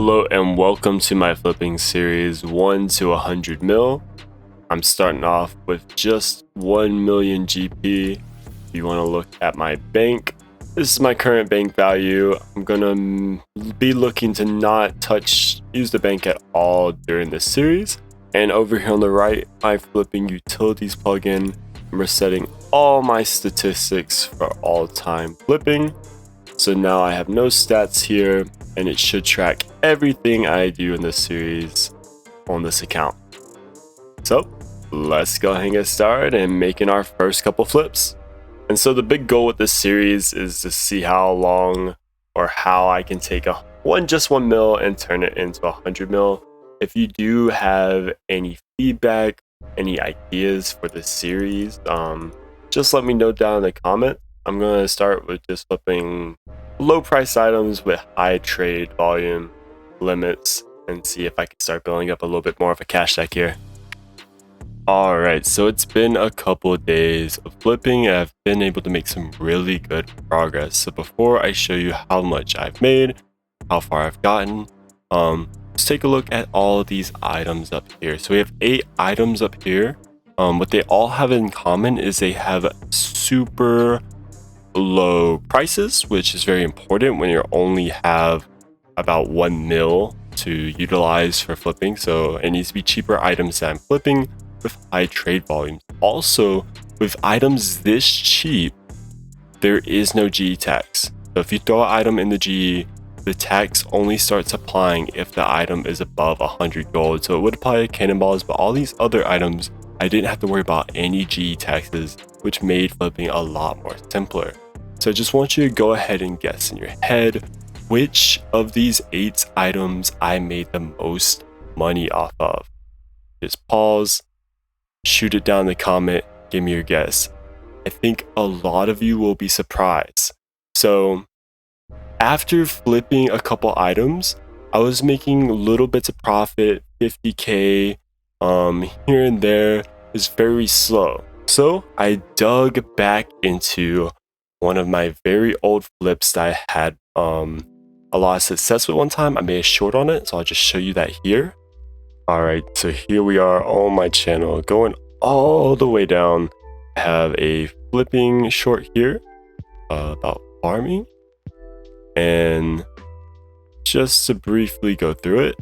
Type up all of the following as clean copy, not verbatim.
Hello and welcome to my flipping series 1 to 100 mil. I'm starting off with just 1 million GP. If you want to look at my bank, this is my current bank value. I'm gonna be looking to not use the bank at all during this series. And over here on the right, my flipping utilities plugin. We're setting all my statistics for all time flipping. So now I have no stats here, and it should track everything I do in this series on this account. So let's go ahead and get started and making our first couple flips. And so the big goal with this series is to see how long or how I can take just 1 mil and turn it into 100 mil. If you do have any feedback, any ideas for this series, just let me know down in the comment. I'm going to start with just flipping low price items with high trade volume limits and see if I can start building up a little bit more of a cash stack here. Alright, so it's been a couple of days of flipping and I've been able to make some really good progress. So before I show you how much I've made, how far I've gotten, let's take a look at all of these items up here. So we have 8 items up here. What they all have in common is they have super low prices, which is very important when you only have about 1 mil to utilize for flipping. So it needs to be cheaper items that I'm flipping with high trade volumes. Also, with items this cheap, there is no GE tax. So if you throw an item in the GE, the tax only starts applying if the item is above 100 gold. So it would apply to cannonballs, but all these other items, I didn't have to worry about any GE taxes, which made flipping a lot more simpler. So I just want you to go ahead and guess in your head which of these 8 items I made the most money off of. Just pause, shoot it down in the comment, give me your guess. I think a lot of you will be surprised. So after flipping a couple items, I was making little bits of profit, 50k here and there. Is very slow. So I dug back into one of my very old flips that I had a lot of success with one time. I made a short on it, so I'll just show you that here. Alright, so here we are on my channel, going all the way down. I have a flipping short here about farming. And just to briefly go through it,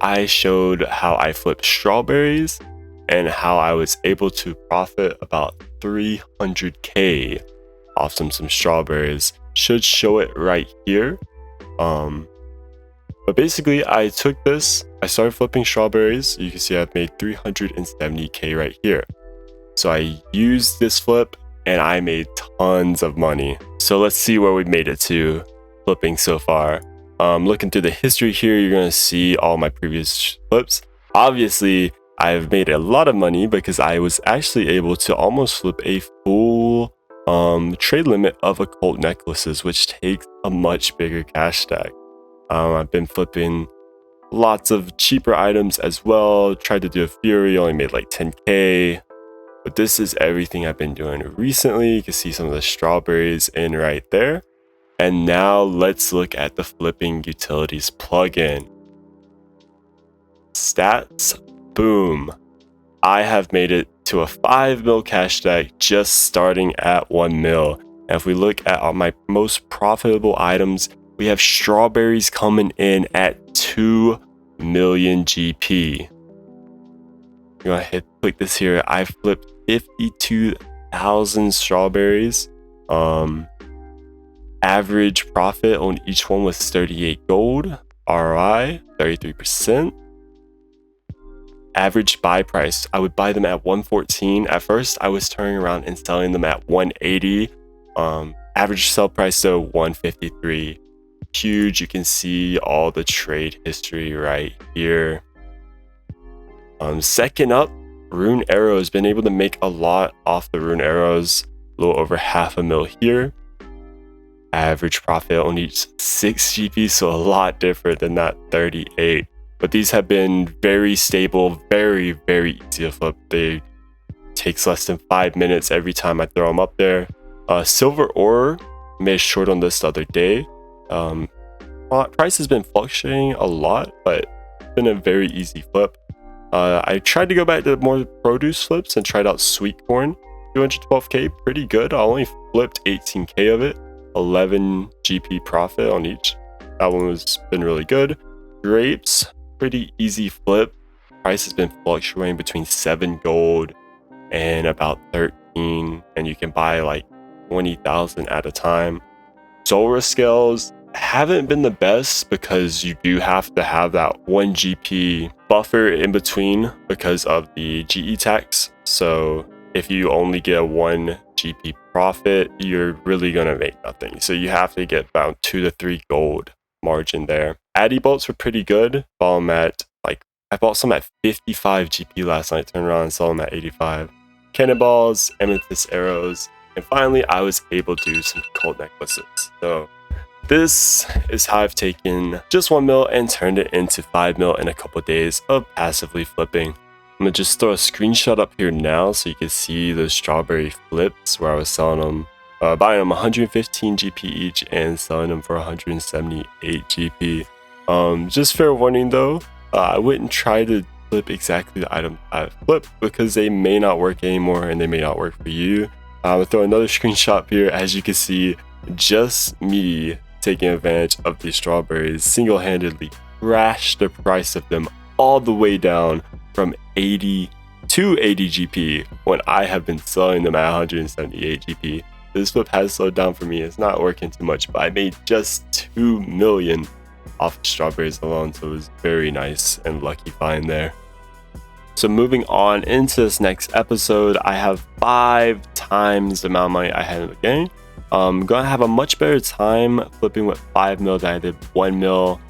I showed how I flipped strawberries and how I was able to profit about 300k off some strawberries. Should show it right here. But basically I took this, I started flipping strawberries. You can see I've made 370k right here. So I used this flip and I made tons of money. So let's see where we made it to flipping so far. Looking through the history here, you're gonna see all my previous flips. Obviously I've made a lot of money because I was actually able to almost flip a full trade limit of occult necklaces, which takes a much bigger cash stack. I've been flipping lots of cheaper items as well. Tried to do a fury, only made like 10k. But this is everything I've been doing recently. You can see some of the strawberries in right there. And now let's look at the flipping utilities plugin. Stats, boom. I have made it to a 5 mil cash stack just starting at 1 mil. And if we look at my most profitable items, we have strawberries coming in at 2 million GP. You're gonna click this here. I flipped 52,000 strawberries. Average profit on each one was 38 gold. ROI 33%. Average buy price, I would buy them at 114. At first I was turning around and selling them at 180. Average sell price though 153. Huge. You can see all the trade history right here. Second up, rune arrows. Been able to make a lot off the rune arrows, a little over half a mil here. Average profit on each 6 GP, so a lot different than that 38. But these have been very stable, very easy to flip. They takes less than 5 minutes every time I throw them up there. Silver ore, made a short on this the other day. price has been fluctuating a lot, but it's been a very easy flip. I tried to go back to more produce flips and tried out sweet corn. 212k, pretty good. I only flipped 18k of it, 11 GP profit on each. That one has been really good. Grapes, pretty easy flip. Price has been fluctuating between 7 gold and about 13, and you can buy like 20,000 at a time. Zora scales haven't been the best because you do have to have that 1 GP buffer in between because of the GE tax. So if you only get a 1 GP profit, you're really gonna make nothing. So you have to get about 2 to 3 gold margin there. Addy bolts were pretty good. Bought them at like, I bought some at 55 GP last night, turned around and sold them at 85. Cannonballs, amethyst arrows, and finally I was able to do some cold necklaces. So this is how I've taken just 1 mil and turned it into 5 mil in a couple days of passively flipping. I'm gonna just throw a screenshot up here now so you can see the strawberry flips where I was selling them, buying them 115 GP each and selling them for 178 GP. Just fair warning though, I wouldn't try to flip exactly the item I flipped because they may not work anymore and they may not work for you. I'm gonna throw another screenshot here. As you can see, just me taking advantage of these strawberries single-handedly crashed the price of them all the way down from 80 to 80 GP when I have been selling them at 178 GP. This flip has slowed down for me. It's not working too much, but I made just 2 million off of strawberries alone, so it was very nice and lucky find there. So moving on into this next episode, I have 5 times the amount of money I had in the game. I'm gonna have a much better time flipping with 5 mil than I did 1 mil.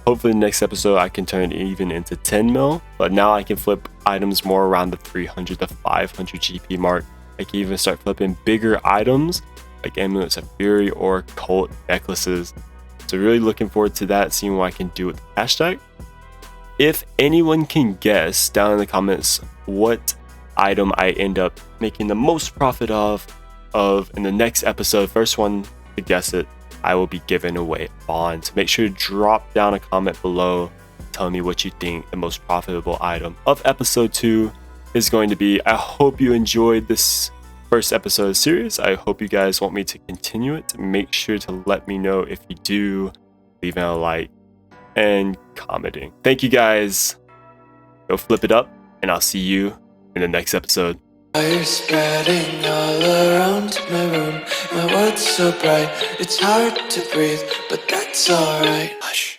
Hopefully next episode I can turn it even into 10 mil, but now I can flip items more around the 300 to 500 GP mark. I can even start flipping bigger items like amulets of fury or cult necklaces. So really looking forward to that, seeing what I can do with the hashtag. If anyone can guess down in the comments what item I end up making the most profit of in the next episode, first one to guess it, I will be giving away a bond. So make sure to drop down a comment below telling me what you think the most profitable item of episode 2 is going to be. I hope you enjoyed this first episode of the series. I hope you guys want me to continue it. Make sure to let me know if you do, leaving a like and commenting. Thank you guys. Go flip it up, and I'll see you in the next episode. Fire spreading all around my room. My world's so bright, it's hard to breathe, but that's alright. Hush.